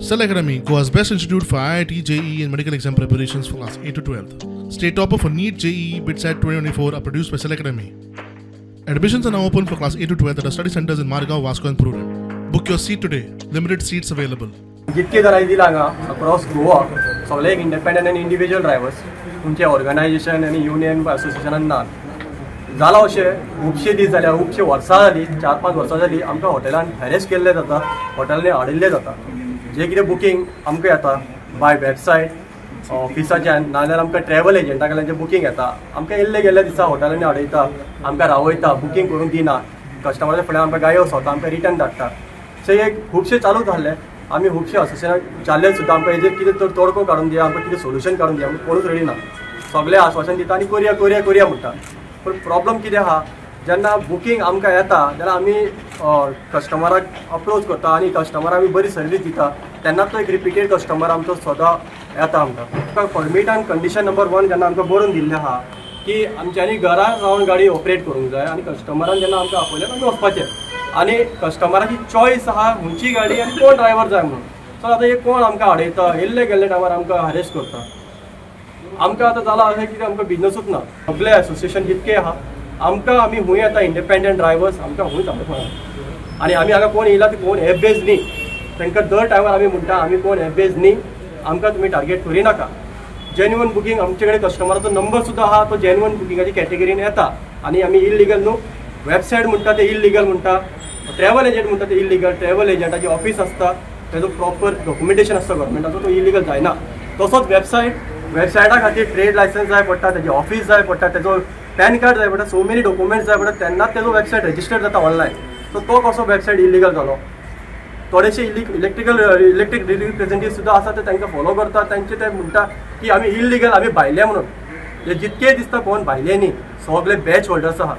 Cell Academy, Goa's best institute for IIT, JEE and medical exam preparations for class 8 to 12th. State topper for NEET, JEE, BITSAT 2024 are produced by Cell Academy. Admissions are now open for class 8 to 12th at our study centers in Margao, Vasco and Prudent. Book your seat today. Limited seats available. जितके जणांनी दिला हांगा across Goa सगळे independent आनी individual drivers तुमचे organisation आनी union असोसिएशनान ना जाला अशें खुबशे दीस जाल्या खुबशे वर्सां जालीं 4-5 वर्सां जालीं आमकां हॉटेलान हॅरेस केल्ले जाता हॉटेलांनी हाडिल्ले जाता जे कितें बुकींग आमकां येता बाय वेबसायट ऑफिसाच्यान नाजाल्यार आमकां ट्रॅव्हल एजंटा कडल्यान जे बुकींग येता आमकां येल्ले गेल्ले दिसा हॉटेलांनी हाडयता आमकां रावयता बुकींग करून दिना कस्टमराच्या फुड्यान आमकां गायो सोंता आमकां रिटर्न धाडटा सो हे खुबशे चालू जाल्ले आमी खुबशे असोसिएशन चालले सुद्दां आमकां हेजेर कितें तर तोडको काडून दिया आमकां कितें सोल्युशन काडून दिया आमकां कोणूच रेडी ना सगळे आश्वासन दिता आनी करया करया करया म्हणटा पूण प्रॉब्लम कितें आहा जेन्ना बुकींग आमकां येता जाल्यार आमी कस्टमराक अप्रोच करता आनी कस्टमराक आमी बरी सर्वीस दिता तेन्नाच तो एक रिपिटेड कस्टमर आमचो सदां येता आमकां परमीट एंड कंडिशन नंबर 1 जेन्ना आमकां बरोवन दिल्लें आहा की आमच्यांनी घरान रावन गाडी ऑपरेट करूंक जाय आनी कस्टमरान जेन्ना आमकां आपयल्यार आमी वचपाचें आनी कस्टमराची चॉयस आहा खंयची गाडी आनी कोण ड्रायव्हर जाय म्हणून सो आतां हे कोण आमकां हाडयता येल्ले गेल्ले टायमार आमकां हॅरेस करता आमकां आतां जाला अशें कितें आमकां बिजनसूच ना सगळे असोसिएशन जितके आहा आमकां आमी खूंय येता इंडिपेंडंट ड्रायव्हर्स आमकां खूंय सांगता आनी आमी हांगा कोण येयला ते कोण एप बेज न्ही तांकां दर टायमार आमी म्हणटा आमी कोण एप बेज न्ही आमकां तुमी टार्गेट करिनाका जेन्युअन बुकींग आमचे कडेन कस्टमराचो नंबर सुद्दां आहा तो जेन्युअन बुकिंगाची कॅटेगरीन येता आनी आमी इल्लिगल न्हू वेबसायट म्हणटा ते इल्लिगल म्हणटा ट्रॅव्हल एजंट म्हणटा ते इल्लिगल ट्रॅव्हल एजंटाची ऑफिस आसता तेजो प्रॉपर डॉक्युमेंटेशन आसता गव्हर्मेंटाचो तो इल्लिगल जायना तसोच वेबसायटा खातीर ट्रेड लायसन्स जाय पडटा तेजें ऑफिस जाय पडटा तेजो पॅन कार्ड जाय पडटा सो मेनी डॉक्युमेंट्स जाय पडटा तेन्नाच तेजो वेबसायट रजिस्टर जाता ऑनलायन सो तो कसो वेबसायट इल्लिगल जालो थोडेशे इलेक्ट्रीक रिप्रेझेंटेटिव्ह सुद्दां आसा ते तांकां फॉलो करता तांचे ते म्हणटा की आमी इल्लिगल आमी भायले म्हणून हे जितके दिसता कोण भायले न्ही सगळे बॅच होल्डर्स आहा